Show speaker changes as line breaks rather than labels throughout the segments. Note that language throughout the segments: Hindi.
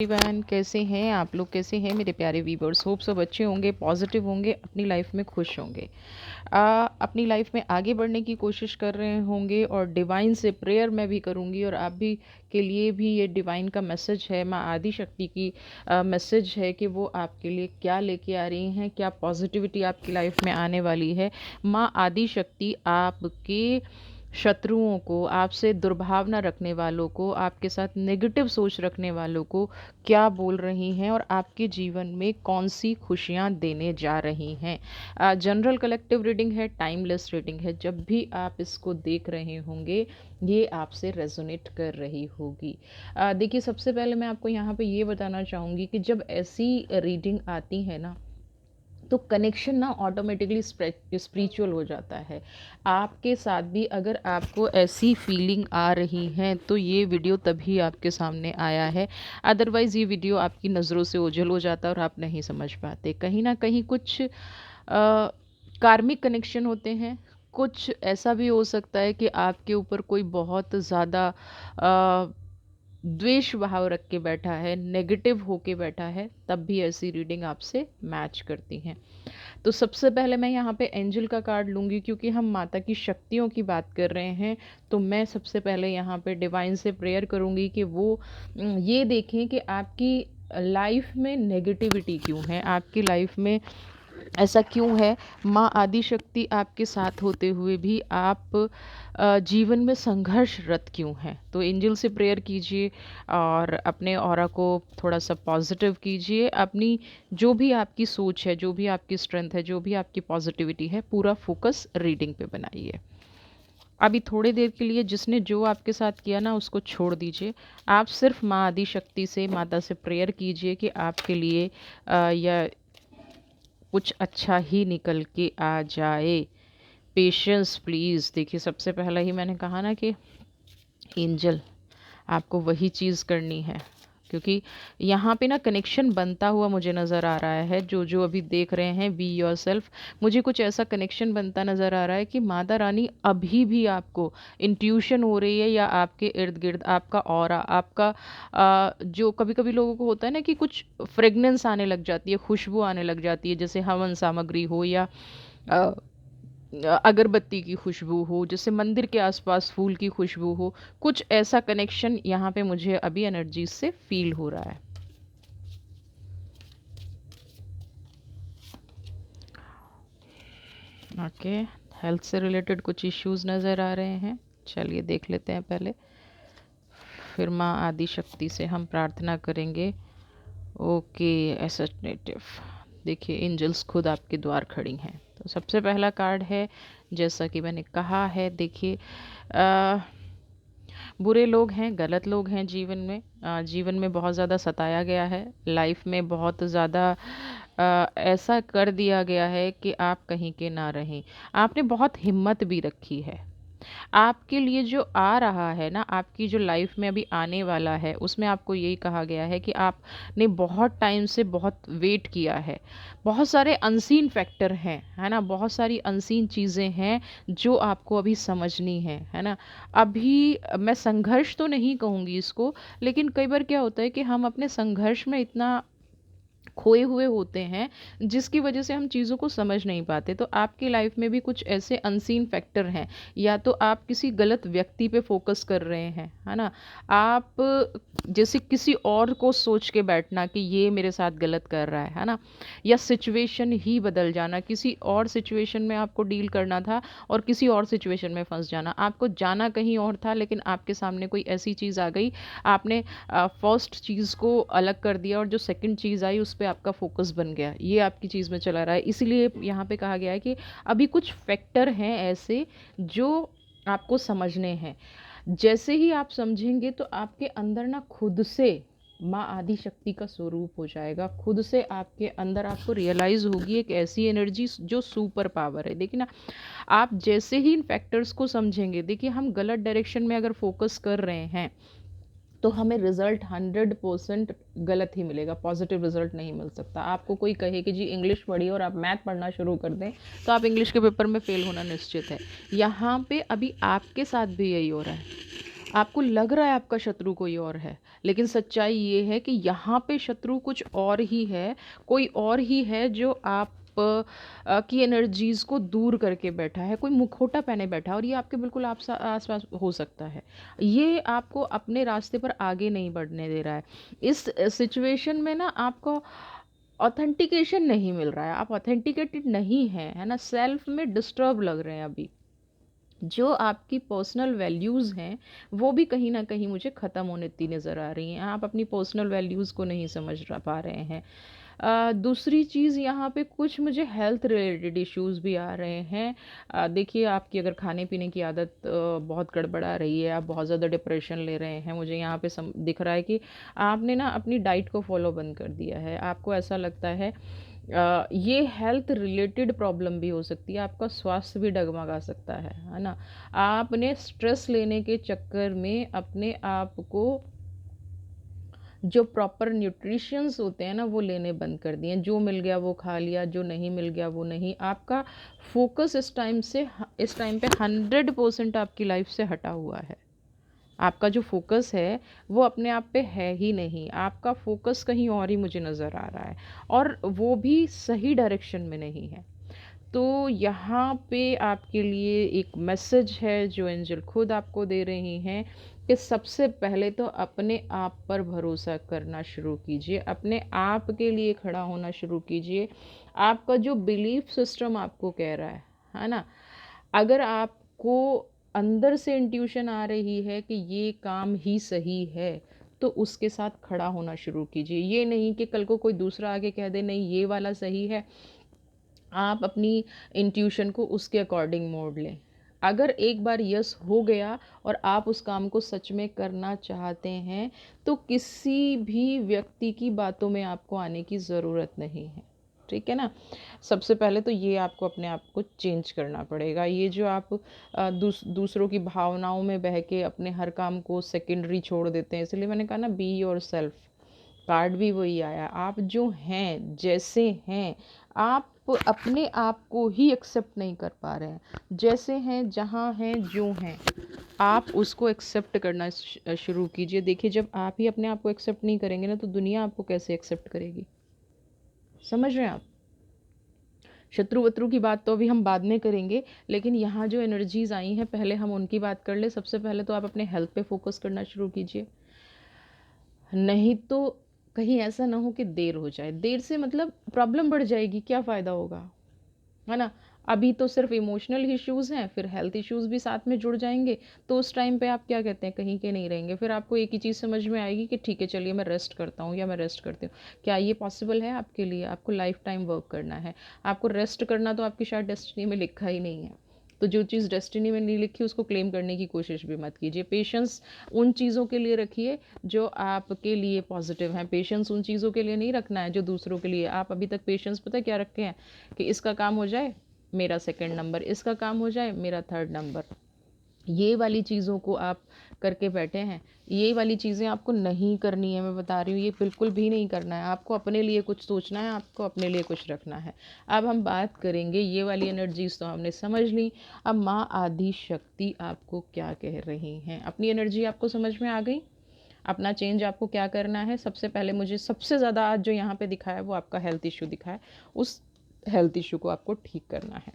एवरीवन, कैसे हैं आप लोग? कैसे हैं मेरे प्यारे व्यूवर्स? होप सब अच्छे होंगे, पॉजिटिव होंगे, अपनी लाइफ में खुश होंगे, अपनी लाइफ में आगे बढ़ने की कोशिश कर रहे होंगे। और डिवाइन से प्रेयर मैं भी करूंगी और आप भी के लिए भी ये डिवाइन का मैसेज है, माँ आदि शक्ति की मैसेज है कि वो आपके लिए क्या लेके आ रही हैं, क्या पॉजिटिविटी आपकी लाइफ में आने वाली है। माँ आदि शक्ति आपके शत्रुओं को, आपसे दुर्भावना रखने वालों को, आपके साथ नेगेटिव सोच रखने वालों को क्या बोल रही हैं और आपके जीवन में कौन सी खुशियां देने जा रही हैं। जनरल कलेक्टिव रीडिंग है, टाइमलेस रीडिंग है। जब भी आप इसको देख रहे होंगे ये आपसे रेजोनेट कर रही होगी। देखिए, सबसे पहले मैं आपको यहाँ पे ये बताना चाहूँगी कि जब ऐसी रीडिंग आती है ना, तो कनेक्शन ना ऑटोमेटिकली स्पिरिचुअल हो जाता है। आपके साथ भी अगर आपको ऐसी फीलिंग आ रही है तो ये वीडियो तभी आपके सामने आया है। अदरवाइज़ ये वीडियो आपकी नज़रों से ओझल हो जाता है और आप नहीं समझ पाते। कहीं ना कहीं कुछ कार्मिक कनेक्शन होते हैं। कुछ ऐसा भी हो सकता है कि आपके ऊपर कोई बहुत ज़्यादा द्वेष भाव रख के बैठा है, नेगेटिव होके बैठा है, तब भी ऐसी रीडिंग आपसे मैच करती हैं। तो सबसे पहले मैं यहाँ पे एंजल का कार्ड लूँगी, क्योंकि हम माता की शक्तियों की बात कर रहे हैं। तो मैं सबसे पहले यहाँ पे डिवाइन से प्रेयर करूँगी कि वो ये देखें कि आपकी लाइफ में नेगेटिविटी क्यों है, आपकी लाइफ में ऐसा क्यों है। माँ आदि शक्ति आपके साथ होते हुए भी आप जीवन में संघर्षरत क्यों हैं। तो एंजल से प्रेयर कीजिए और अपने ऑरा को थोड़ा सा पॉजिटिव कीजिए। अपनी जो भी आपकी सोच है, जो भी आपकी स्ट्रेंथ है, जो भी आपकी पॉजिटिविटी है, पूरा फोकस रीडिंग पे बनाइए। अभी थोड़ी देर के लिए जिसने जो आपके साथ किया ना, उसको छोड़ दीजिए। आप सिर्फ माँ आदि शक्ति से, माता से प्रेयर कीजिए कि आपके लिए या कुछ अच्छा ही निकल के आ जाए। Patience please. देखिए, सबसे पहला ही मैंने कहा ना कि एंजल आपको वही चीज़ करनी है, क्योंकि यहाँ पे ना कनेक्शन बनता हुआ मुझे नज़र आ रहा है। जो जो अभी देख रहे हैं, बी योर सेल्फ, मुझे कुछ ऐसा कनेक्शन बनता नज़र आ रहा है कि माता रानी अभी भी आपको इंट्यूशन हो रही है, या आपके इर्द गिर्द आपका ऑरा, आपका जो कभी कभी लोगों को होता है ना कि कुछ फ्रेगनेंस आने लग जाती है, खुशबू आने लग जाती है, जैसे हवन सामग्री हो या अगरबत्ती की खुशबू हो, जैसे मंदिर के आसपास फूल की खुशबू हो। कुछ ऐसा कनेक्शन यहाँ पे मुझे अभी एनर्जी से फील हो रहा है। ओके, हेल्थ से रिलेटेड कुछ इश्यूज नज़र आ रहे हैं। चलिए देख लेते हैं पहले, फिर माँ आदि शक्ति से हम प्रार्थना करेंगे। Okay, associative. देखिए, एंजल्स खुद आपके द्वार खड़ी हैं। तो सबसे पहला कार्ड है, जैसा कि मैंने कहा है, देखिए बुरे लोग हैं, गलत लोग हैं जीवन में। जीवन में बहुत ज़्यादा सताया गया है, लाइफ में बहुत ज़्यादा ऐसा कर दिया गया है कि आप कहीं के ना रहें। आपने बहुत हिम्मत भी रखी है। आपके लिए जो आ रहा है ना, आपकी जो लाइफ में अभी आने वाला है, उसमें आपको यही कहा गया है कि आपने बहुत टाइम से बहुत वेट किया है। बहुत सारे अनसीन फैक्टर हैं, है ना, बहुत सारी अनसीन चीज़ें हैं जो आपको अभी समझनी है ना। अभी मैं संघर्ष तो नहीं कहूँगी इसको, लेकिन कई बार क्या होता है कि हम अपने संघर्ष में इतना खोए हुए होते हैं जिसकी वजह से हम चीज़ों को समझ नहीं पाते। तो आपकी लाइफ में भी कुछ ऐसे अनसीन फैक्टर हैं, या तो आप किसी गलत व्यक्ति पे फोकस कर रहे हैं, है ना। आप जैसे किसी और को सोच के बैठना कि ये मेरे साथ गलत कर रहा है ना, या सिचुएशन ही बदल जाना, किसी और सिचुएशन में आपको डील करना था और किसी और सिचुएशन में फंस जाना। आपको जाना कहीं और था, लेकिन आपके सामने कोई ऐसी चीज़ आ गई, आपने फर्स्ट चीज़ को अलग कर दिया और जो सेकंड चीज़ आई उस पे आपका फोकस बन गया। ये आपकी चीज़ में चला रहा है। इसीलिए यहाँ पे कहा गया है कि अभी कुछ फैक्टर हैं ऐसे जो आपको समझने हैं। जैसे ही आप समझेंगे तो आपके अंदर ना खुद से माँ आदि शक्ति का स्वरूप हो जाएगा। खुद से आपके अंदर आपको रियलाइज़ होगी एक ऐसी एनर्जी जो सुपर पावर है। देखिए ना, आप जैसे ही इन फैक्टर्स को समझेंगे, देखिए हम गलत डायरेक्शन में अगर फोकस कर रहे हैं तो हमें रिज़ल्ट 100% गलत ही मिलेगा, पॉजिटिव रिज़ल्ट नहीं मिल सकता। आपको कोई कहे कि जी इंग्लिश पढ़िए और आप मैथ पढ़ना शुरू कर दें, तो आप इंग्लिश के पेपर में फ़ेल होना निश्चित है। यहाँ पे अभी आपके साथ भी यही हो रहा है। आपको लग रहा है आपका शत्रु कोई और है, लेकिन सच्चाई ये है कि यहाँ पे शत्रु कुछ और ही है, कोई और ही है जो आप की एनर्जीज़ को दूर करके बैठा है, कोई मुखौटा पहने बैठा है और ये आपके बिल्कुल आस-पास हो सकता है। ये आपको अपने रास्ते पर आगे नहीं बढ़ने दे रहा है। इस सिचुएशन में ना आपको ऑथेंटिकेशन नहीं मिल रहा है, आप ऑथेंटिकेटेड नहीं हैं, है ना? सेल्फ में डिस्टर्ब लग रहे हैं अभी। जो आपकी पर्सनल वैल्यूज़ हैं, वो भी कहीं न कहीं मुझे ख़त्म होती नज़र आ रही हैं। आप अपनी पर्सनल वैल्यूज़ को नहीं समझ पा रहे हैं। दूसरी चीज़ यहाँ पे कुछ मुझे हेल्थ रिलेटेड इश्यूज़ भी आ रहे हैं। देखिए आपकी अगर खाने-पीने की आदत बहुत गड़बड़ा रही है, आप बहुत ज़्यादा डिप्रेशन ले रहे हैं, मुझे यहाँ पे दिख रहा है कि आपने ना अपनी डाइट को फ़ॉलो बंद कर दिया है। आपको ऐसा लगता है ये हेल्थ रिलेटेड प्रॉब्लम भी हो सकती है, आपका स्वास्थ्य भी डगमगा सकता है ना? आपने स्ट्रेस लेने के चक्कर में अपने आप को जो प्रॉपर न्यूट्रिशंस होते हैं ना वो लेने बंद कर दिए। जो मिल गया वो खा लिया, जो नहीं मिल गया वो नहीं। आपका फ़ोकस इस टाइम पे 100% आपकी लाइफ़ से हटा हुआ है। आपका जो फ़ोकस है वो अपने आप पे है ही नहीं। आपका फ़ोकस कहीं और ही मुझे नज़र आ रहा है और वो भी सही डायरेक्शन में नहीं है। तो यहाँ पे आपके लिए एक मैसेज है जो एंजल खुद आपको दे रही हैं कि सबसे पहले तो अपने आप पर भरोसा करना शुरू कीजिए, अपने आप के लिए खड़ा होना शुरू कीजिए। आपका जो बिलीफ सिस्टम आपको कह रहा है ना? अगर आपको अंदर से इंट्यूशन आ रही है कि ये काम ही सही है, तो उसके साथ खड़ा होना शुरू कीजिए। ये नहीं कि कल को कोई दूसरा आके कह दे नहीं ये वाला सही है, आप अपनी इंट्यूशन को उसके अकॉर्डिंग मोड़ लें। अगर एक बार यस हो गया और आप उस काम को सच में करना चाहते हैं, तो किसी भी व्यक्ति की बातों में आपको आने की ज़रूरत नहीं है। ठीक है ना? सबसे पहले तो ये आपको अपने आप को चेंज करना पड़ेगा। ये जो आप दूसरों की भावनाओं में बह के अपने हर काम को सेकेंडरी छोड़ देते हैं, इसलिए मैंने कहा ना बी योरसेल्फ। कार्ड भी वही आया। आप जो हैं, जैसे हैं, आप अपने आप को ही एक्सेप्ट नहीं कर पा रहे हैं। जैसे हैं, जहाँ हैं, जो हैं, आप उसको एक्सेप्ट करना शुरू कीजिए। देखिए जब आप ही अपने आप को एक्सेप्ट नहीं करेंगे ना, तो दुनिया आपको कैसे एक्सेप्ट करेगी? समझ रहे हैं आप? शत्रु-वत्रु की बात तो अभी हम बाद में करेंगे, लेकिन यहाँ जो एनर्जीज़ आई हैं, पहले हम उनकी बात कर लें। सबसे पहले तो आप अपने हेल्थ पे फ़ोकस करना शुरू कीजिए। नहीं तो कहीं ऐसा ना हो कि देर हो जाए। देर से मतलब प्रॉब्लम बढ़ जाएगी, क्या फ़ायदा होगा, है ना? अभी तो सिर्फ़ इमोशनल इश्यूज़ हैं, फिर हेल्थ इश्यूज़ भी साथ में जुड़ जाएँगे, तो उस टाइम पे आप क्या कहते हैं, कहीं के नहीं रहेंगे। फिर आपको एक ही चीज़ समझ में आएगी कि ठीक है, चलिए मैं रेस्ट करता हूँ या मैं रेस्ट करती हूँ। क्या ये पॉसिबल है आपके लिए? आपको लाइफ़ टाइम वर्क करना है। आपको रेस्ट करना तो आपकी शायद डेस्टिनी में लिखा ही नहीं है। तो जो चीज़ डेस्टिनी में नहीं लिखी उसको क्लेम करने की कोशिश भी मत कीजिए। पेशेंस उन चीज़ों के लिए रखिए जो आपके लिए पॉजिटिव हैं। पेशेंस उन चीज़ों के लिए नहीं रखना है जो दूसरों के लिए। आप अभी तक पेशेंस पता है क्या रखे हैं कि इसका काम हो जाए मेरा सेकंड नंबर, इसका काम हो जाए मेरा थर्ड नंबर। ये वाली चीज़ों को आप करके बैठे हैं। ये वाली चीज़ें आपको नहीं करनी है, मैं बता रही हूँ, ये बिल्कुल भी नहीं करना है। आपको अपने लिए कुछ सोचना है, आपको अपने लिए कुछ रखना है। अब हम बात करेंगे, ये वाली एनर्जीज़ तो हमने समझ ली। अब माँ आदि शक्ति आपको क्या कह रही हैं? अपनी एनर्जी आपको समझ में आ गई? अपना चेंज आपको क्या करना है? सबसे पहले मुझे सबसे ज़्यादा आज जो यहाँ पे दिखा है वो आपका हेल्थ इश्यू दिखा है। उस हेल्थ इश्यू को आपको ठीक करना है।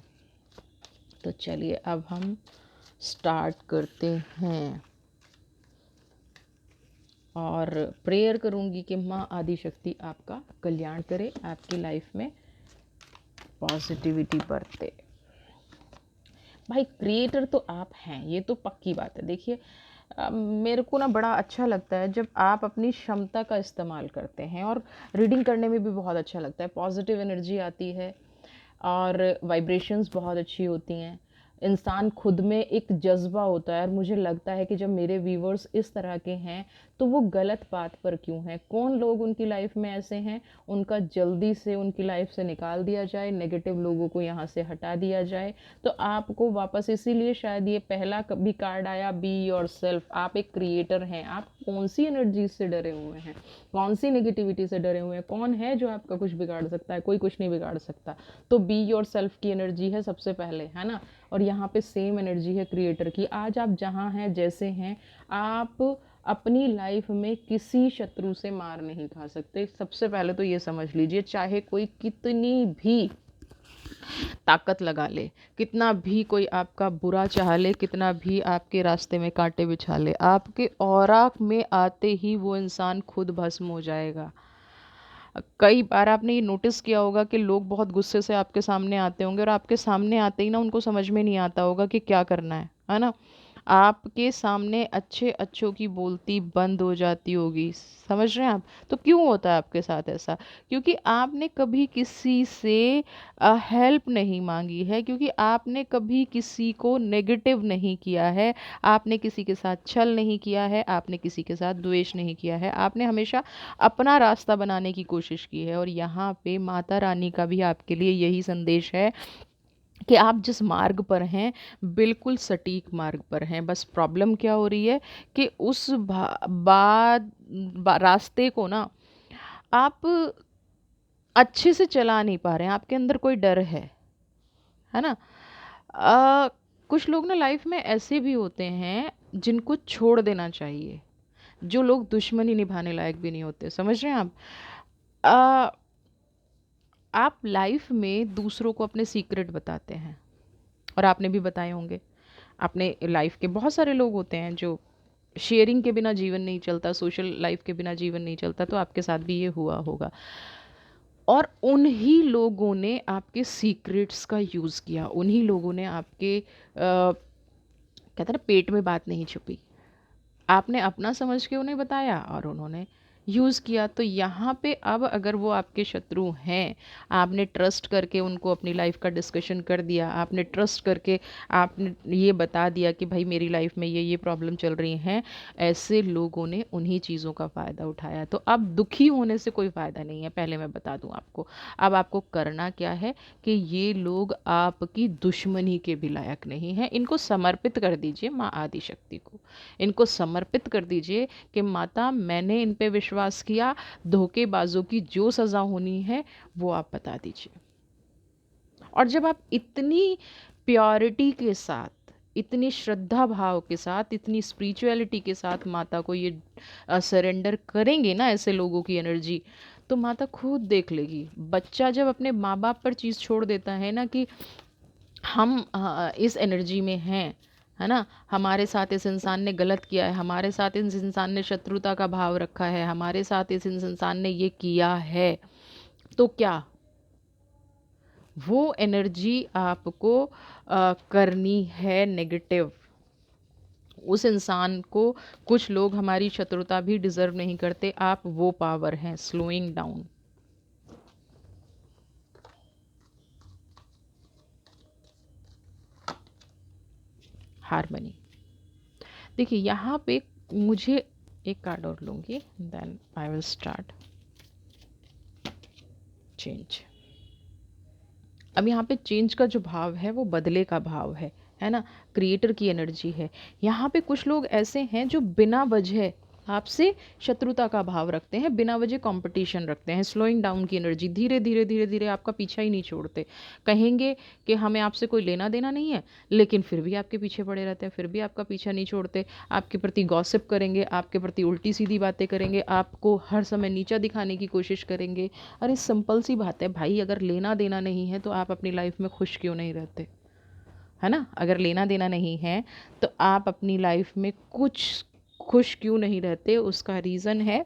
तो चलिए अब हम स्टार्ट करते हैं और प्रेयर करूँगी कि माँ आदिशक्ति आपका कल्याण करे, आपकी लाइफ में पॉजिटिविटी बरते। भाई क्रिएटर तो आप हैं, ये तो पक्की बात है। देखिए मेरे को ना बड़ा अच्छा लगता है जब आप अपनी क्षमता का इस्तेमाल करते हैं, और रीडिंग करने में भी बहुत अच्छा लगता है। पॉजिटिव एनर्जी आती है और वाइब्रेशंस बहुत अच्छी होती हैं। इंसान खुद में एक जज्बा होता है, और मुझे लगता है कि जब मेरे व्यूवर्स इस तरह के हैं तो वो गलत बात पर क्यों हैं? कौन लोग उनकी लाइफ में ऐसे हैं, उनका जल्दी से उनकी लाइफ से निकाल दिया जाए, नेगेटिव लोगों को यहाँ से हटा दिया जाए। तो आपको वापस इसीलिए शायद ये पहला भी कार्ड आया, बी योरसेल्फ। आप एक क्रिएटर हैं। आप कौन सी एनर्जी से डरे हुए हैं, कौन सी नेगेटिविटी से डरे हुए हैं? कौन है जो आपका कुछ बिगाड़ सकता है? कोई कुछ नहीं बिगाड़ सकता। तो बी योरसेल्फ की एनर्जी है सबसे पहले, है ना? और यहाँ पे सेम एनर्जी है क्रिएटर की। आज आप जहाँ हैं, जैसे हैं, आप अपनी लाइफ में किसी शत्रु से मार नहीं खा सकते। सबसे पहले तो ये समझ लीजिए, चाहे कोई कितनी भी ताकत लगा ले, कितना भी कोई आपका बुरा चाह ले, कितना भी आपके रास्ते में कांटे बिछा ले, आपके ऑरा में आते ही वो इंसान खुद भस्म हो जाएगा। कई बार आपने ये नोटिस किया होगा कि लोग बहुत गुस्से से आपके सामने आते होंगे और आपके सामने आते ही ना उनको समझ में नहीं आता होगा कि क्या करना है ना। आपके सामने अच्छे अच्छों की बोलती बंद हो जाती होगी, समझ रहे हैं आप? तो क्यों होता है आपके साथ ऐसा? क्योंकि आपने कभी किसी से हेल्प नहीं मांगी है, क्योंकि आपने कभी किसी को नेगेटिव नहीं किया है, आपने किसी के साथ छल नहीं किया है, आपने किसी के साथ द्वेष नहीं किया है, आपने हमेशा अपना रास्ता बनाने की कोशिश की है। और यहाँ पे माता रानी का भी आपके लिए यही संदेश है कि आप जिस मार्ग पर हैं, बिल्कुल सटीक मार्ग पर हैं। बस प्रॉब्लम क्या हो रही है कि उस रास्ते को ना आप अच्छे से चला नहीं पा रहे हैं, आपके अंदर कोई डर है ना। अ, कुछ लोग ना लाइफ में ऐसे भी होते हैं जिनको छोड़ देना चाहिए, जो लोग दुश्मनी निभाने लायक भी नहीं होते, समझ रहे हैं आप? अ, आप लाइफ में दूसरों को अपने सीक्रेट बताते हैं, और आपने भी बताए होंगे। आपने लाइफ के बहुत सारे लोग होते हैं जो शेयरिंग के बिना जीवन नहीं चलता, सोशल लाइफ के बिना जीवन नहीं चलता, तो आपके साथ भी ये हुआ होगा। और उन्हीं लोगों ने आपके सीक्रेट्स का यूज़ किया, उन्हीं लोगों ने आपके कहते हैं ना, पेट में बात नहीं छुपी, आपने अपना समझ के उन्हें बताया और उन्होंने यूज़ किया। तो यहाँ पे अब अगर वो आपके शत्रु हैं, आपने ट्रस्ट करके उनको अपनी लाइफ का डिस्कशन कर दिया, आपने ट्रस्ट करके आपने ये बता दिया कि भाई मेरी लाइफ में ये प्रॉब्लम चल रही हैं, ऐसे लोगों ने उन्हीं चीज़ों का फ़ायदा उठाया। तो अब दुखी होने से कोई फ़ायदा नहीं है, पहले मैं बता दूँ आपको। अब आपको करना क्या है कि ये लोग आपकी दुश्मनी के भी लायक नहीं हैं, इनको समर्पित कर दीजिए माँ आदिशक्ति को, इनको समर्पित कर दीजिए कि माता मैंने इन पे विश्वास किया, धोखेबाजों की जो सज़ा होनी है वो आप बता दीजिए। और जब आप इतनी प्योरिटी के साथ, इतनी श्रद्धा भाव के साथ, इतनी स्पिरिचुअलिटी के साथ माता को ये सरेंडर करेंगे ना, ऐसे लोगों की एनर्जी, तो माता खुद देख लेगी। बच्चा जब अपने माँ बाप पर चीज़ छोड़ देता है ना कि हम इस एनर्जी में हैं, है ना, हमारे साथ इस इंसान ने गलत किया है, हमारे साथ इस इंसान ने शत्रुता का भाव रखा है, हमारे साथ इस इंसान ने ये किया है, तो क्या वो एनर्जी आपको करनी है नेगेटिव? उस इंसान को, कुछ लोग हमारी शत्रुता भी डिजर्व नहीं करते, आप वो पावर हैं स्लोइंग डाउन। हारमनी। देखिए यहाँ पे मुझे एक कार्ड और लूँगी, then I will start change. अब यहाँ पे चेंज का जो भाव है वो बदले का भाव है ना, क्रिएटर की एनर्जी है। यहाँ पे कुछ लोग ऐसे हैं जो बिना वजह आपसे शत्रुता का भाव रखते हैं, बिना वजह कंपटीशन रखते हैं, स्लोइंग डाउन की एनर्जी, धीरे धीरे धीरे धीरे आपका पीछा ही नहीं छोड़ते। कहेंगे कि हमें आपसे कोई लेना देना नहीं है, लेकिन फिर भी आपके पीछे पड़े रहते हैं, फिर भी आपका पीछा नहीं छोड़ते, आपके प्रति गॉसिप करेंगे, आपके प्रति उल्टी सीधी बातें करेंगे, आपको हर समय नीचा दिखाने की कोशिश करेंगे। अरे सिंपल सी बात है भाई, अगर लेना देना नहीं है तो आप अपनी लाइफ में खुश क्यों नहीं रहते, है ना? अगर लेना देना नहीं है तो आप अपनी लाइफ में कुछ खुश क्यों नहीं रहते? उसका रीज़न है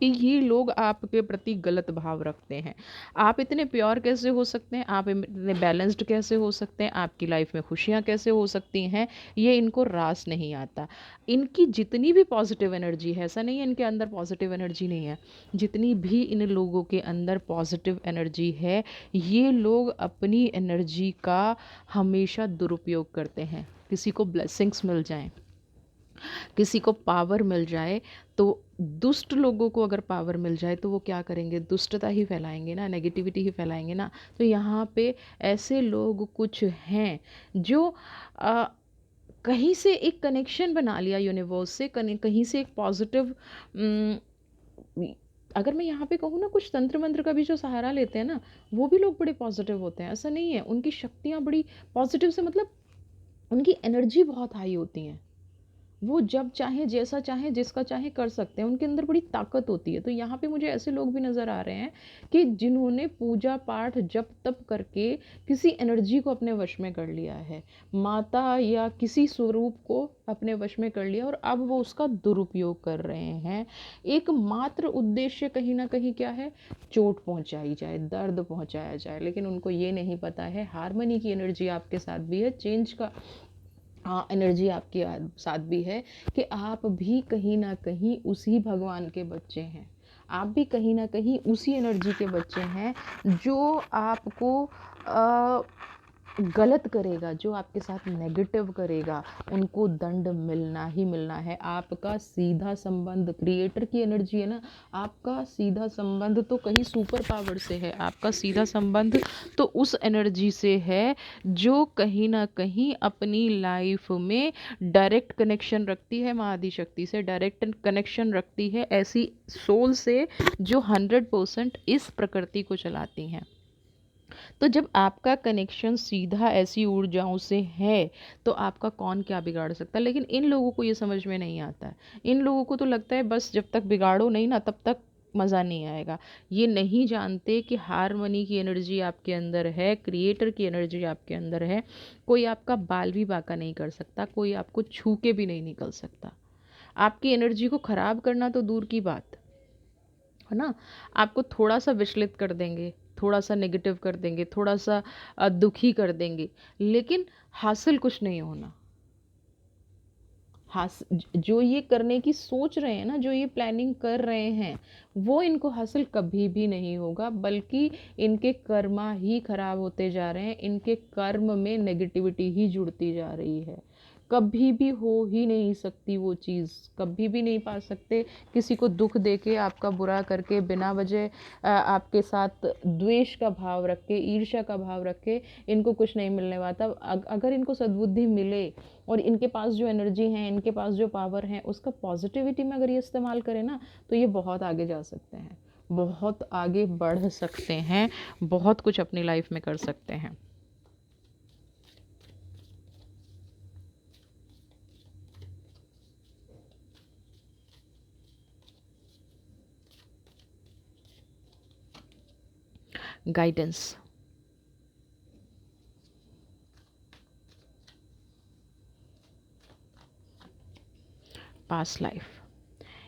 कि ये लोग आपके प्रति गलत भाव रखते हैं। आप इतने प्योर कैसे हो सकते हैं? आप इतने बैलेंस्ड कैसे हो सकते हैं? आपकी लाइफ में खुशियाँ कैसे हो सकती हैं? ये इनको रास नहीं आता। इनकी जितनी भी पॉजिटिव एनर्जी है, ऐसा नहीं है इनके अंदर पॉजिटिव एनर्जी नहीं है, जितनी भी इन लोगों के अंदर पॉजिटिव एनर्जी है, ये लोग अपनी एनर्जी का हमेशा दुरुपयोग करते हैं। किसी को ब्लेसिंग्स मिल जाएँ, किसी को पावर मिल जाए, तो दुष्ट लोगों को अगर पावर मिल जाए तो वो क्या करेंगे? दुष्टता ही फैलाएंगे ना, नेगेटिविटी ही फैलाएंगे ना। तो यहाँ पे ऐसे लोग कुछ हैं जो अ, कहीं से एक कनेक्शन बना लिया यूनिवर्स से, कहीं से एक पॉजिटिव अगर मैं यहाँ पे कहूँ ना, कुछ तंत्र मंत्र का भी जो सहारा लेते हैं ना, वो भी लोग बड़े पॉजिटिव होते हैं। ऐसा नहीं है, उनकी शक्तियाँ बड़ी पॉजिटिव से मतलब उनकी एनर्जी बहुत हाई होती हैं। वो जब चाहें, जैसा चाहें, जिसका चाहें कर सकते हैं, उनके अंदर बड़ी ताकत होती है। तो यहाँ पे मुझे ऐसे लोग भी नज़र आ रहे हैं कि जिन्होंने पूजा पाठ जप तप करके किसी एनर्जी को अपने वश में कर लिया है, माता या किसी स्वरूप को अपने वश में कर लिया, और अब वो उसका दुरुपयोग कर रहे हैं। एक मात्र उद्देश्य कहीं ना कहीं क्या है, चोट पहुंचाई जाए, दर्द पहुंचाया जाए। लेकिन उनको ये नहीं पता है हारमोनी की एनर्जी आपके साथ भी है, चेंज का एनर्जी आपके साथ भी है, कि आप भी कहीं ना कहीं उसी भगवान के बच्चे हैं। आप भी कहीं ना कहीं उसी एनर्जी के बच्चे हैं जो आपको आ, गलत करेगा, जो आपके साथ नेगेटिव करेगा, उनको दंड मिलना ही मिलना है। आपका सीधा संबंध क्रिएटर की एनर्जी है ना, आपका सीधा संबंध तो कहीं सुपर पावर से है, आपका सीधा संबंध तो उस एनर्जी से है जो कहीं ना कहीं अपनी लाइफ में डायरेक्ट कनेक्शन रखती है, महाआदिशक्ति से डायरेक्ट कनेक्शन रखती है, ऐसी सोल से जो 100% इस प्रकृति को चलाती हैं। तो जब आपका कनेक्शन सीधा ऐसी ऊर्जाओं से है, तो आपका कौन क्या बिगाड़ सकता है। लेकिन इन लोगों को ये समझ में नहीं आता है। इन लोगों को तो लगता है बस जब तक बिगाड़ो नहीं ना, तब तक मज़ा नहीं आएगा। ये नहीं जानते कि हारमनी की एनर्जी आपके अंदर है, क्रिएटर की एनर्जी आपके अंदर है। कोई आपका बाल भी बांका नहीं कर सकता, कोई आपको छू के भी नहीं निकल सकता। आपकी एनर्जी को ख़राब करना तो दूर की बात है ना, आपको थोड़ा सा विचलित कर देंगे, थोड़ा सा नेगेटिव कर देंगे, थोड़ा सा दुखी कर देंगे, लेकिन हासिल कुछ नहीं होना। जो ये करने की सोच रहे हैं ना, जो ये प्लानिंग कर रहे हैं, वो इनको हासिल कभी भी नहीं होगा, बल्कि इनके कर्मा ही खराब होते जा रहे हैं, इनके कर्म में नेगेटिविटी ही जुड़ती जा रही है। कभी भी हो ही नहीं सकती वो चीज़, कभी भी नहीं पा सकते। किसी को दुख दे के, आपका बुरा करके, बिना वजह आपके साथ द्वेष का भाव रख के, ईर्ष्या का भाव रख के इनको कुछ नहीं मिलने वाला। अगर इनको सद्बुद्धि मिले और इनके पास जो एनर्जी है, इनके पास जो पावर है, उसका पॉजिटिविटी में अगर ये इस्तेमाल करें ना, तो ये बहुत आगे जा सकते हैं, बहुत आगे बढ़ सकते हैं, बहुत कुछ अपनी लाइफ में कर सकते हैं। Guidance, past life.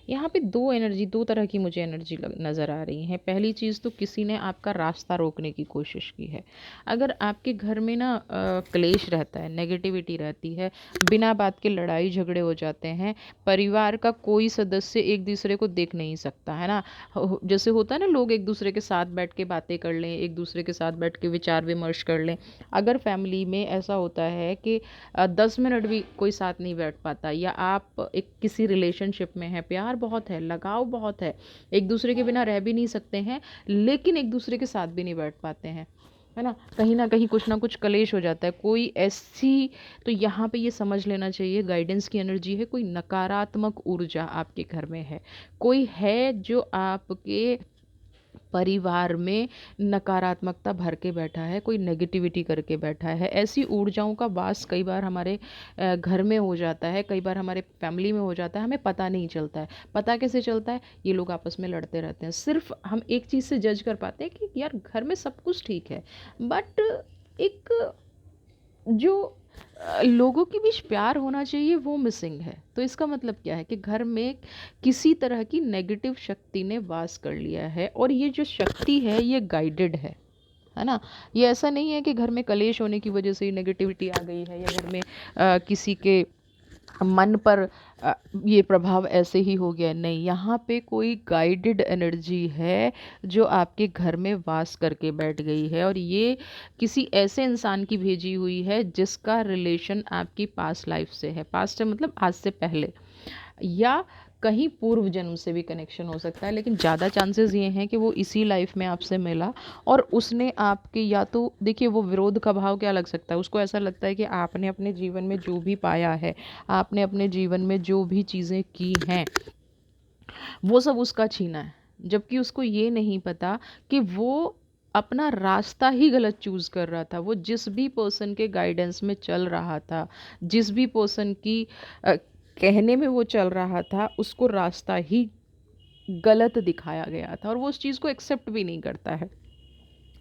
यहाँ पे दो तरह की मुझे एनर्जी नज़र आ रही है। पहली चीज़ तो किसी ने आपका रास्ता रोकने की कोशिश की है। अगर आपके घर में ना क्लेश रहता है, नेगेटिविटी रहती है, बिना बात के लड़ाई झगड़े हो जाते हैं, परिवार का कोई सदस्य एक दूसरे को देख नहीं सकता है ना। जैसे होता है ना, लोग एक दूसरे के साथ बैठ के बातें कर लें, एक दूसरे के साथ बैठ के विचार विमर्श कर लें। अगर फैमिली में ऐसा होता है कि 10 मिनट भी कोई साथ नहीं बैठ पाता, या आप एक किसी रिलेशनशिप में हैं, प्यार बहुत है, लगाव बहुत है, एक दूसरे के बिना रह भी नहीं सकते हैं, लेकिन एक दूसरे के साथ भी नहीं बैठ पाते हैं, है ना कहीं कुछ ना कुछ कलेश हो जाता है, कोई ऐसी। तो यहाँ पे ये समझ लेना चाहिए, गाइडेंस की एनर्जी है, कोई नकारात्मक ऊर्जा आपके घर में है, कोई है जो आपके परिवार में नकारात्मकता भर के बैठा है, कोई नेगेटिविटी करके बैठा है। ऐसी ऊर्जाओं का वास कई बार हमारे घर में हो जाता है, कई बार हमारे फैमिली में हो जाता है, हमें पता नहीं चलता है। पता कैसे चलता है, ये लोग आपस में लड़ते रहते हैं। सिर्फ हम एक चीज़ से जज कर पाते हैं कि यार घर में सब कुछ ठीक है, बट एक जो लोगों के बीच प्यार होना चाहिए वो मिसिंग है। तो इसका मतलब क्या है कि घर में किसी तरह की नेगेटिव शक्ति ने वास कर लिया है, और ये जो शक्ति है ये गाइडेड है ना। ये ऐसा नहीं है कि घर में कलेश होने की वजह से नेगेटिविटी आ गई है, या घर में किसी के मन पर ये प्रभाव ऐसे ही हो गया। नहीं, यहाँ पे कोई गाइडेड एनर्जी है जो आपके घर में वास करके बैठ गई है, और ये किसी ऐसे इंसान की भेजी हुई है जिसका रिलेशन आपकी पास्ट लाइफ से है। पास्ट से मतलब आज से पहले, या कहीं पूर्व जन्म से भी कनेक्शन हो सकता है, लेकिन ज़्यादा चांसेस ये हैं कि वो इसी लाइफ में आपसे मिला, और उसने आपके, या तो देखिए वो विरोध का भाव क्या लग सकता है, उसको ऐसा लगता है कि आपने अपने जीवन में जो भी पाया है, आपने अपने जीवन में जो भी चीज़ें की हैं, वो सब उसका छीना है। जबकि उसको ये नहीं पता कि वो अपना रास्ता ही गलत चूज़ कर रहा था। वो जिस भी पर्सन के गाइडेंस में चल रहा था, जिस भी पर्सन की कहने में वो चल रहा था, उसको रास्ता ही गलत दिखाया गया था और वो उस चीज़ को एक्सेप्ट भी नहीं करता है।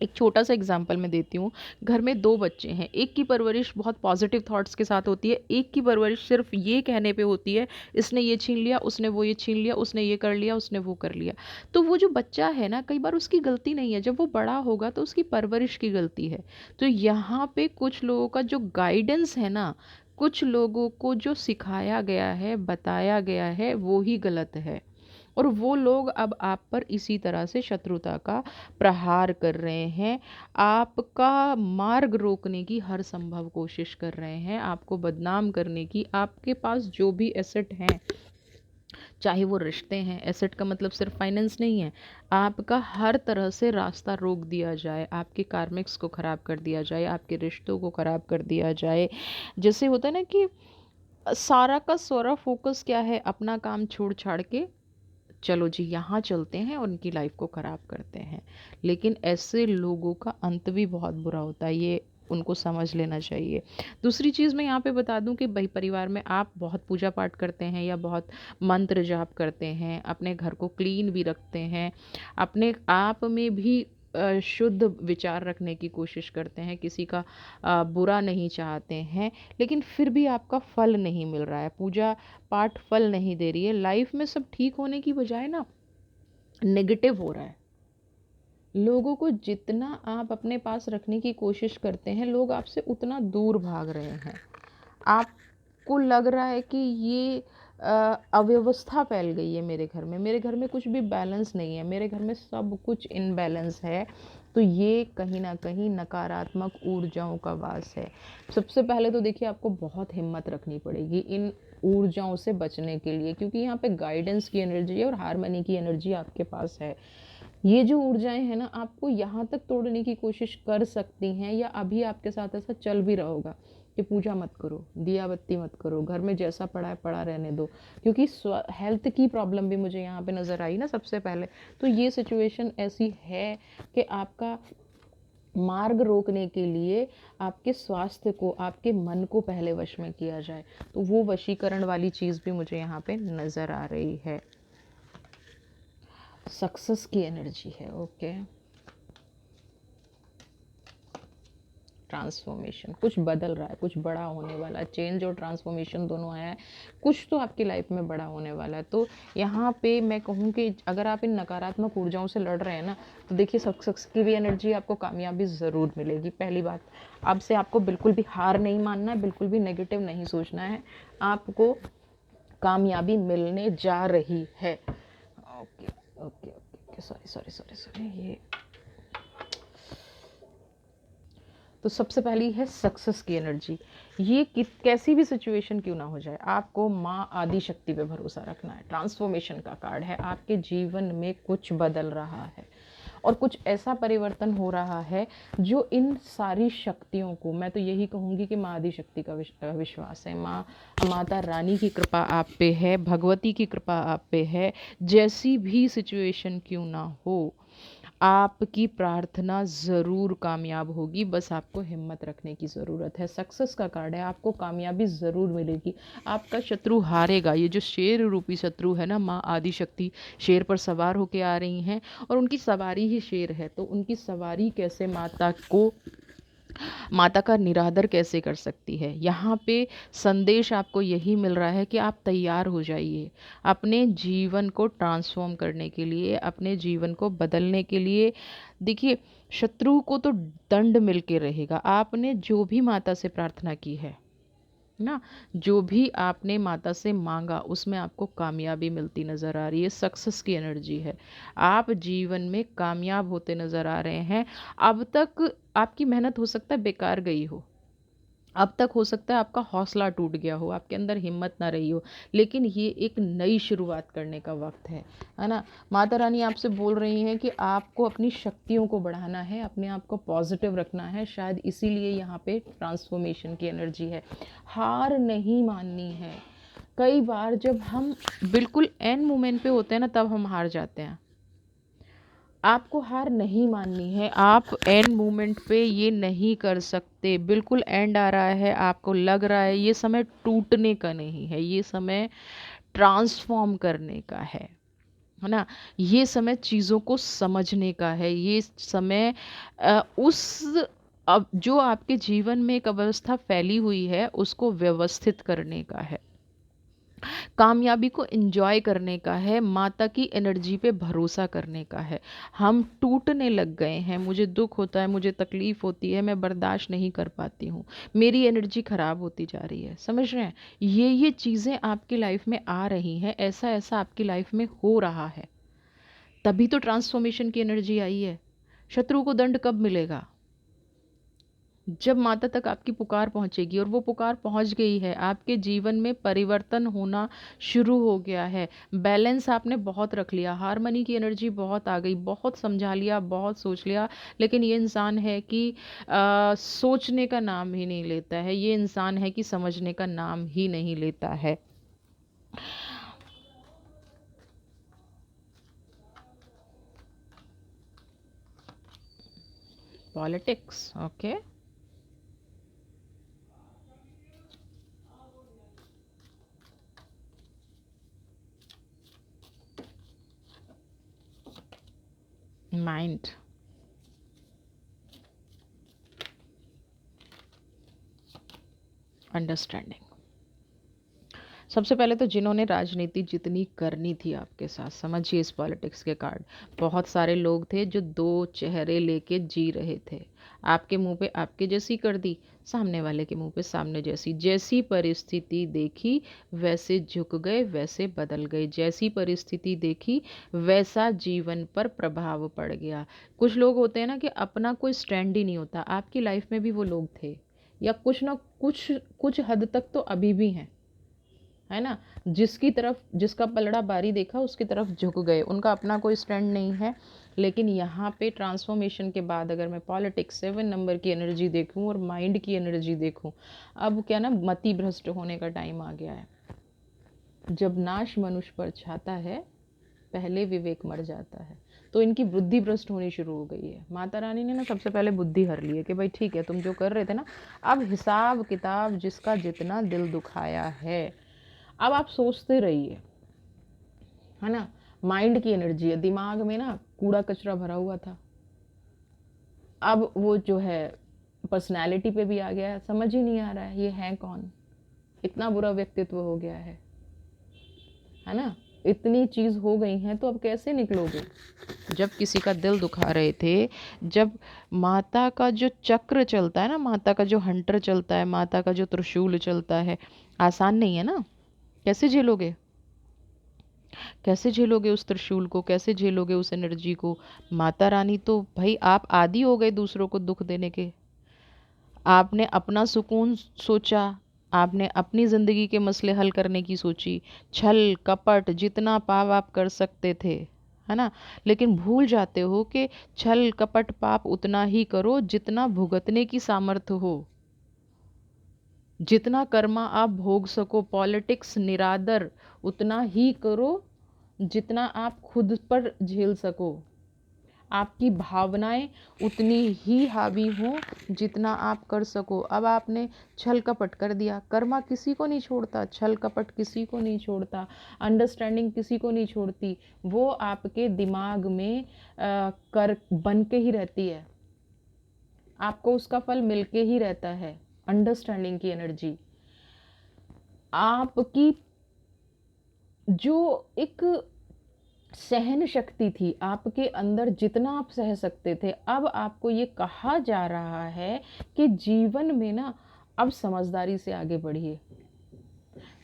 एक छोटा सा एग्जांपल मैं देती हूँ। घर में 2 बच्चे हैं, एक की परवरिश बहुत पॉजिटिव थॉट्स के साथ होती है, एक की परवरिश सिर्फ ये कहने पे होती है, इसने ये छीन लिया, उसने वो ये छीन लिया, उसने ये कर लिया, उसने वो कर लिया। तो वो जो बच्चा है ना, कई बार उसकी गलती नहीं है, जब वो बड़ा होगा तो उसकी परवरिश की गलती है। तो यहाँ पे कुछ लोगों का जो गाइडेंस है ना, कुछ लोगों को जो सिखाया गया है, बताया गया है, वो ही गलत है। और वो लोग अब आप पर इसी तरह से शत्रुता का प्रहार कर रहे हैं, आपका मार्ग रोकने की हर संभव कोशिश कर रहे हैं, आपको बदनाम करने की। आपके पास जो भी एसेट हैं, चाहे वो रिश्ते हैं, एसेट का मतलब सिर्फ फाइनेंस नहीं है, आपका हर तरह से रास्ता रोक दिया जाए, आपके कार्मिक्स को ख़राब कर दिया जाए, आपके रिश्तों को ख़राब कर दिया जाए। जैसे होता है ना कि सारा का सारा फोकस क्या है, अपना काम छोड़ छाड़ के चलो जी यहाँ चलते हैं और उनकी लाइफ को ख़राब करते हैं। लेकिन ऐसे लोगों का अंत भी बहुत बुरा होता है, ये उनको समझ लेना चाहिए। दूसरी चीज़ मैं यहाँ पे बता दूँ कि भाई परिवार में आप बहुत पूजा पाठ करते हैं या बहुत मंत्र जाप करते हैं, अपने घर को क्लीन भी रखते हैं, अपने आप में भी शुद्ध विचार रखने की कोशिश करते हैं, किसी का बुरा नहीं चाहते हैं, लेकिन फिर भी आपका फल नहीं मिल रहा है, पूजा पाठ फल नहीं दे रही है, लाइफ में सब ठीक होने की बजाय ना नेगेटिव हो रहा है। लोगों को जितना आप अपने पास रखने की कोशिश करते हैं, लोग आपसे उतना दूर भाग रहे हैं। आपको लग रहा है कि ये अव्यवस्था फैल गई है मेरे घर में कुछ भी बैलेंस नहीं है, मेरे घर में सब कुछ इनबैलेंस है। तो ये कहीं ना कहीं नकारात्मक ऊर्जाओं का वास है। सबसे पहले तो देखिए, आपको बहुत हिम्मत रखनी पड़ेगी इन ऊर्जाओं से बचने के लिए, क्योंकि यहाँ पे गाइडेंस की एनर्जी है और हारमनी की एनर्जी आपके पास है। ये जो ऊर्जाएं हैं ना, आपको यहाँ तक तोड़ने की कोशिश कर सकती हैं, या अभी आपके साथ ऐसा चल भी रहा होगा कि पूजा मत करो, दिया बत्ती मत करो, घर में जैसा पड़ा है पड़ा रहने दो, क्योंकि हेल्थ की प्रॉब्लम भी मुझे यहाँ पे नज़र आई ना सबसे पहले। तो ये सिचुएशन ऐसी है कि आपका मार्ग रोकने के लिए आपके स्वास्थ्य को, आपके मन को पहले वश में किया जाए। तो वो वशीकरण वाली चीज़ भी मुझे यहाँ पे नज़र आ रही है। सक्सेस की एनर्जी है, ओके। ट्रांसफॉर्मेशन, कुछ बदल रहा है, कुछ बड़ा होने वाला है, चेंज और ट्रांसफॉर्मेशन दोनों आया है, कुछ तो आपकी लाइफ में बड़ा होने वाला है। तो यहाँ पे मैं कहूँ कि अगर आप इन नकारात्मक ऊर्जाओं से लड़ रहे हैं ना, तो देखिए सक्सेस की भी एनर्जी, आपको कामयाबी ज़रूर मिलेगी। पहली बात, अब से आपको बिल्कुल भी हार नहीं मानना है, बिल्कुल भी नेगेटिव नहीं सोचना है, आपको कामयाबी मिलने जा रही है। Okay okay okay, sorry sorry sorry sorry, ये तो सबसे पहली है सक्सेस की एनर्जी। ये कैसी भी सिचुएशन क्यों ना हो जाए, आपको माँ आदि शक्ति पे भरोसा रखना है। ट्रांसफॉर्मेशन का कार्ड है, आपके जीवन में कुछ बदल रहा है और कुछ ऐसा परिवर्तन हो रहा है जो इन सारी शक्तियों को, मैं तो यही कहूँगी कि माँ आदि शक्ति का विश्वास है, माँ माता रानी की कृपा आप पे है, भगवती की कृपा आप पे है। जैसी भी सिचुएशन क्यों ना हो, आपकी प्रार्थना ज़रूर कामयाब होगी, बस आपको हिम्मत रखने की ज़रूरत है। सक्सेस का कार्ड है, आपको कामयाबी ज़रूर मिलेगी, आपका शत्रु हारेगा। ये जो शेर रूपी शत्रु है ना, माँ आदि शक्ति शेर पर सवार होके आ रही हैं और उनकी सवारी ही शेर है, तो उनकी सवारी कैसे माता का निरादर कैसे कर सकती है। यहाँ पे संदेश आपको यही मिल रहा है कि आप तैयार हो जाइए अपने जीवन को ट्रांसफॉर्म करने के लिए, अपने जीवन को बदलने के लिए। देखिए, शत्रु को तो दंड मिल के रहेगा। आपने जो भी माता से प्रार्थना की है ना, जो भी आपने माता से मांगा, उसमें आपको कामयाबी मिलती नज़र आ रही है। सक्सेस की एनर्जी है, आप जीवन में कामयाब होते नज़र आ रहे हैं। अब तक आपकी मेहनत हो सकता है बेकार गई हो, अब तक हो सकता है आपका हौसला टूट गया हो, आपके अंदर हिम्मत ना रही हो, लेकिन ये एक नई शुरुआत करने का वक्त है ना। माता रानी आपसे बोल रही हैं कि आपको अपनी शक्तियों को बढ़ाना है, अपने आप को पॉजिटिव रखना है। शायद इसीलिए यहाँ पे ट्रांसफॉर्मेशन की एनर्जी है। हार नहीं माननी है। कई बार जब हम बिल्कुल एंड मोमेंट पे होते हैं ना, तब हम हार जाते हैं। आपको हार नहीं माननी है। आप एंड मोमेंट पे ये नहीं कर सकते। बिल्कुल एंड आ रहा है, आपको लग रहा है ये समय टूटने का नहीं है, ये समय ट्रांसफॉर्म करने का है ना। ये समय चीज़ों को समझने का है, ये समय उस अब जो आपके जीवन में एक अवस्था फैली हुई है उसको व्यवस्थित करने का है, कामयाबी को एंजॉय करने का है, माता की एनर्जी पे भरोसा करने का है। हम टूटने लग गए हैं, मुझे दुख होता है, मुझे तकलीफ होती है, मैं बर्दाश्त नहीं कर पाती हूँ, मेरी एनर्जी खराब होती जा रही है। समझ रहे हैं? ये चीज़ें आपकी लाइफ में आ रही हैं, ऐसा ऐसा आपकी लाइफ में हो रहा है, तभी तो ट्रांसफॉर्मेशन की एनर्जी आई है। शत्रु को दंड कब मिलेगा? जब माता तक आपकी पुकार पहुंचेगी, और वो पुकार पहुंच गई है, आपके जीवन में परिवर्तन होना शुरू हो गया है। बैलेंस आपने बहुत रख लिया, हारमनी की एनर्जी बहुत आ गई, बहुत समझा लिया, बहुत सोच लिया, लेकिन ये इंसान है कि सोचने का नाम ही नहीं लेता है, ये इंसान है कि समझने का नाम ही नहीं लेता है। Politics, okay. माइंड। अंडरस्टैंडिंग। सबसे पहले तो जिन्होंने राजनीति जितनी करनी थी आपके साथ, समझिए इस पॉलिटिक्स के कार्ड, बहुत सारे लोग थे जो दो चेहरे लेके जी रहे थे। आपके मुंह पे आपके जैसी कर दी, सामने वाले के मुंह पे सामने जैसी। जैसी परिस्थिति देखी वैसे झुक गए, वैसे बदल गए। जैसी परिस्थिति देखी वैसा जीवन पर प्रभाव पड़ गया। कुछ लोग होते हैं ना कि अपना कोई स्टैंड ही नहीं होता, आपकी लाइफ में भी वो लोग थे, या कुछ ना कुछ कुछ हद तक तो अभी भी हैं, है ना। जिसकी तरफ जिसका पलड़ा बारी देखा उसकी तरफ झुक गए, उनका अपना कोई स्टैंड नहीं है। लेकिन यहाँ पे ट्रांसफॉर्मेशन के बाद अगर मैं पॉलिटिक्स 7 नंबर की एनर्जी देखूं और माइंड की एनर्जी देखूं, अब क्या ना, मति भ्रष्ट होने का टाइम आ गया है। जब नाश मनुष्य पर छाता है, पहले विवेक मर जाता है। तो इनकी बुद्धि भ्रष्ट होनी शुरू हो गई है। माता रानी ने ना सबसे पहले बुद्धि हर ली है कि भाई ठीक है, तुम जो कर रहे थे ना, अब हिसाब किताब जिसका जितना दिल दुखाया है, अब आप सोचते रहिए, है ना। माइंड की एनर्जी है, दिमाग में ना कूड़ा कचरा भरा हुआ था, अब वो जो है पर्सनैलिटी पे भी आ गया है। समझ ही नहीं आ रहा है ये है कौन, इतना बुरा व्यक्तित्व हो गया है ना। इतनी चीज हो गई है तो अब कैसे निकलोगे। जब किसी का दिल दुखा रहे थे, जब माता का जो चक्र चलता है ना, माता का जो हंटर चलता है, माता का जो त्रिशूल चलता है, आसान नहीं है ना। कैसे झेलोगे, कैसे झेलोगे उस त्रिशूल को, कैसे झेलोगे उस एनर्जी को। माता रानी तो भाई आप आदी हो गए दूसरों को दुख देने के। आपने अपना सुकून सोचा, आपने अपनी ज़िंदगी के मसले हल करने की सोची, छल कपट जितना पाप आप कर सकते थे, है ना। लेकिन भूल जाते हो कि छल कपट पाप उतना ही करो जितना भुगतने की सामर्थ्य हो, जितना कर्मा आप भोग सको। पॉलिटिक्स निरादर उतना ही करो जितना आप खुद पर झेल सको। आपकी भावनाएं उतनी ही हावी हों जितना आप कर सको। अब आपने छल कपट कर दिया, कर्मा किसी को नहीं छोड़ता, छल कपट किसी को नहीं छोड़ता, अंडरस्टैंडिंग किसी को नहीं छोड़ती। वो आपके दिमाग में कर बन के ही रहती है, आपको उसका फल मिलके ही रहता है। अंडरस्टैंडिंग की एनर्जी आपकी, जो एक सहन शक्ति थी आपके अंदर, जितना आप सह सकते थे, अब आपको ये कहा जा रहा है कि जीवन में ना अब समझदारी से आगे बढ़िए।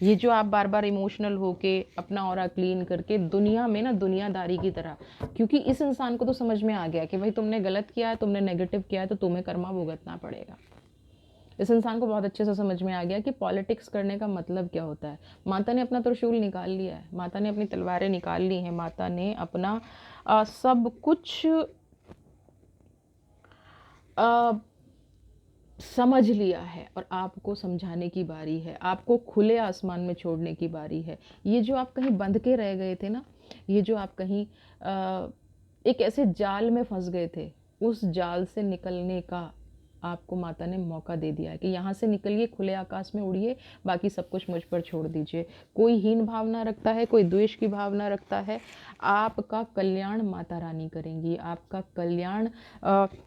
ये जो आप बार बार इमोशनल होके अपना ऑरा क्लीन करके दुनिया में ना दुनियादारी की तरह, क्योंकि इस इंसान को तो समझ में आ गया कि भाई तुमने गलत किया है, तुमने नेगेटिव किया है, तो तुम्हें कर्मा भुगतना पड़ेगा। इस इंसान को बहुत अच्छे से समझ में आ गया कि पॉलिटिक्स करने का मतलब क्या होता है। माता ने अपना त्रिशूल निकाल लिया है, माता ने अपनी तलवारें निकाल ली हैं, माता ने अपना सब कुछ आ, समझ लिया है, और आपको समझाने की बारी है, आपको खुले आसमान में छोड़ने की बारी है। ये जो आप कहीं बंध के रह गए थे ना, ये जो आप कहीं एक ऐसे जाल में फंस गए थे, उस जाल से निकलने का आपको माता ने मौका दे दिया है कि यहाँ से निकलिए, खुले आकाश में उड़िए, बाकी सब कुछ मुझ पर छोड़ दीजिए। कोई हीन भावना रखता है, कोई द्वेष की भावना रखता है, आपका कल्याण माता रानी करेंगी। आपका कल्याण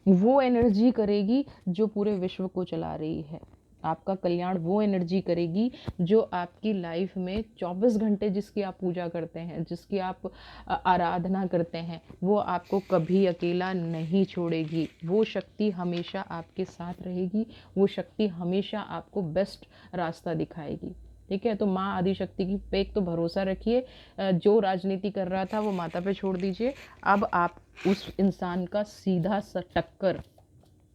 वो एनर्जी करेगी जो पूरे विश्व को चला रही है। आपका कल्याण वो एनर्जी करेगी जो आपकी लाइफ में 24 घंटे जिसकी आप पूजा करते हैं, जिसकी आप आराधना करते हैं, वो आपको कभी अकेला नहीं छोड़ेगी। वो शक्ति हमेशा आपके साथ रहेगी, वो शक्ति हमेशा आपको बेस्ट रास्ता दिखाएगी। ठीक है, तो माँ आदिशक्ति की पे एक तो भरोसा रखिए। जो राजनीति कर रहा था वो माता पे छोड़ दीजिए। अब आप उस इंसान का सीधा सा टक्कर,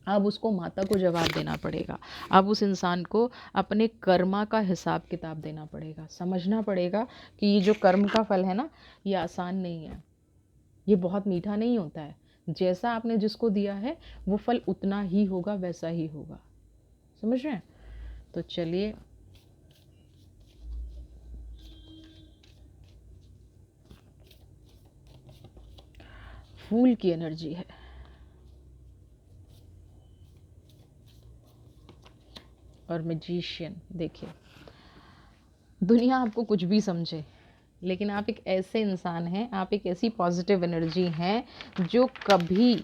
अब उसको माता को जवाब देना पड़ेगा। अब उस इंसान को अपने कर्मा का हिसाब किताब देना पड़ेगा। समझना पड़ेगा कि ये जो कर्म का फल है ना, ये आसान नहीं है, ये बहुत मीठा नहीं होता है। जैसा आपने जिसको दिया है वो फल उतना ही होगा, वैसा ही होगा। समझ रहे हैं? तो चलिए, फूल की एनर्जी है और मैजिशियन। देखिए, दुनिया आपको कुछ भी समझे, लेकिन आप एक ऐसे इंसान हैं, आप एक ऐसी पॉजिटिव एनर्जी हैं जो कभी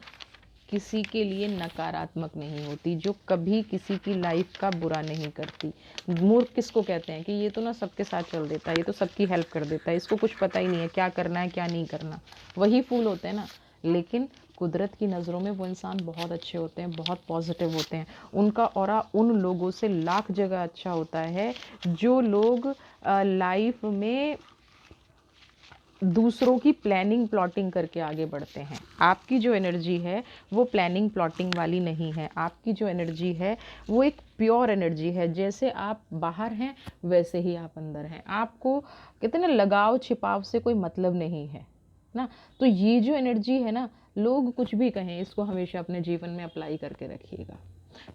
किसी के लिए नकारात्मक नहीं होती, जो कभी किसी की लाइफ का बुरा नहीं करती। मूर्ख किसको कहते हैं कि ये तो ना सबके साथ चल देता है, ये तो सबकी हेल्प कर देता है, इसको कुछ पता ही नहीं है क्या करना है क्या नहीं करना। वही फूल होते हैं ना। लेकिन कुदरत की नज़रों में वो इंसान बहुत अच्छे होते हैं, बहुत पॉजिटिव होते हैं। उनका ऑरा उन लोगों से लाख जगह अच्छा होता है जो लोग लाइफ में दूसरों की प्लानिंग प्लॉटिंग करके आगे बढ़ते हैं। आपकी जो एनर्जी है वो प्लानिंग प्लॉटिंग वाली नहीं है। आपकी जो एनर्जी है वो एक प्योर एनर्जी है। जैसे आप बाहर हैं वैसे ही आप अंदर हैं। आपको कहते हैं ना, लगाव छिपाव से कोई मतलब नहीं है ना। तो ये जो एनर्जी है ना, लोग कुछ भी कहें, इसको हमेशा अपने जीवन में अप्लाई करके रखिएगा।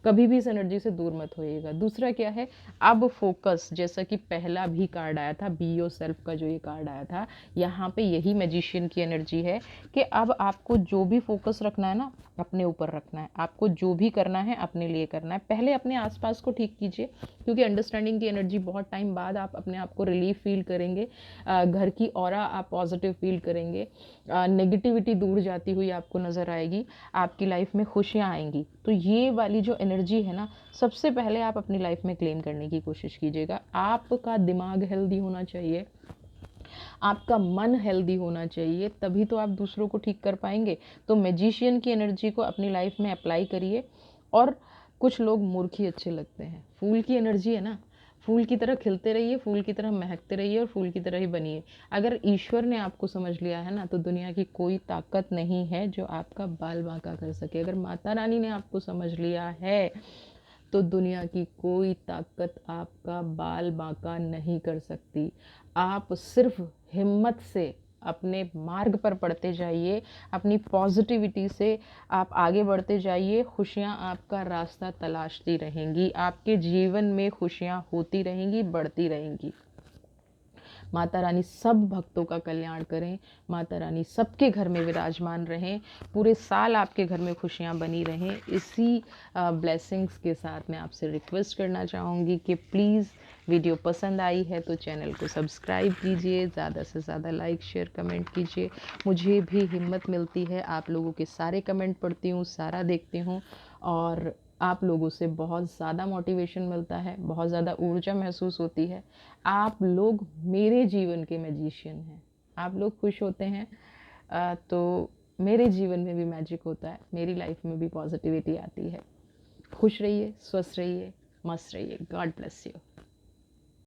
कभी भी इस एनर्जी से दूर मत होइएगा। दूसरा क्या है, अब फोकस, जैसा कि पहला भी कार्ड आया था, बी योर सेल्फ का जो ये कार्ड आया था, यहाँ पे यही मैजिशियन की एनर्जी है कि अब आपको जो भी फोकस रखना है ना, अपने ऊपर रखना है। आपको जो भी करना है अपने लिए करना है। पहले अपने आसपास को ठीक कीजिए, क्योंकि अंडरस्टैंडिंग की एनर्जी बहुत टाइम बाद आप अपने आप को रिलीफ फील करेंगे। घर की ऑरा आप पॉजिटिव फील करेंगे। नेगेटिविटी दूर जाती हुई आपको नज़र आएगी। आपकी लाइफ में खुशियाँ आएंगी। तो ये वाली जो एनर्जी है ना, सबसे पहले आप अपनी लाइफ में क्लेम करने की कोशिश कीजिएगा। आपका दिमाग हेल्दी होना चाहिए, आपका मन हेल्दी होना चाहिए, तभी तो आप दूसरों को ठीक कर पाएंगे। तो मैजिशियन की एनर्जी को अपनी लाइफ में अप्लाई करिए। और कुछ लोग मूर्ख ही अच्छे लगते हैं। फूल की एनर्जी है ना, फूल की तरह खिलते रहिए, फूल की तरह महकते रहिए और फूल की तरह ही बनिए। अगर ईश्वर ने आपको समझ लिया है ना, तो दुनिया की कोई ताकत नहीं है जो आपका बाल बांका कर सके। अगर माता रानी ने आपको समझ लिया है तो दुनिया की कोई ताकत आपका बाल बांका नहीं कर सकती। आप सिर्फ हिम्मत से अपने मार्ग पर बढ़ते जाइए, अपनी पॉजिटिविटी से आप आगे बढ़ते जाइए। खुशियाँ आपका रास्ता तलाशती रहेंगी, आपके जीवन में खुशियाँ होती रहेंगी, बढ़ती रहेंगी। माता रानी सब भक्तों का कल्याण करें। माता रानी सबके घर में विराजमान रहें। पूरे साल आपके घर में खुशियाँ बनी रहें। इसी ब्लेसिंग्स के साथ मैं आपसे रिक्वेस्ट करना चाहूँगी कि प्लीज़, वीडियो पसंद आई है तो चैनल को सब्सक्राइब कीजिए, ज़्यादा से ज़्यादा लाइक शेयर कमेंट कीजिए। मुझे भी हिम्मत मिलती है, आप लोगों के सारे कमेंट पढ़ती हूँ, सारा देखती हूँ, और आप लोगों से बहुत ज़्यादा मोटिवेशन मिलता है, बहुत ज़्यादा ऊर्जा महसूस होती है। आप लोग मेरे जीवन के मैजिशियन हैं। आप लोग खुश होते हैं तो मेरे जीवन में भी मैजिक होता है, मेरी लाइफ में भी पॉजिटिविटी आती है। खुश रहिए, स्वस्थ रहिए, मस्त रहिए। God bless you.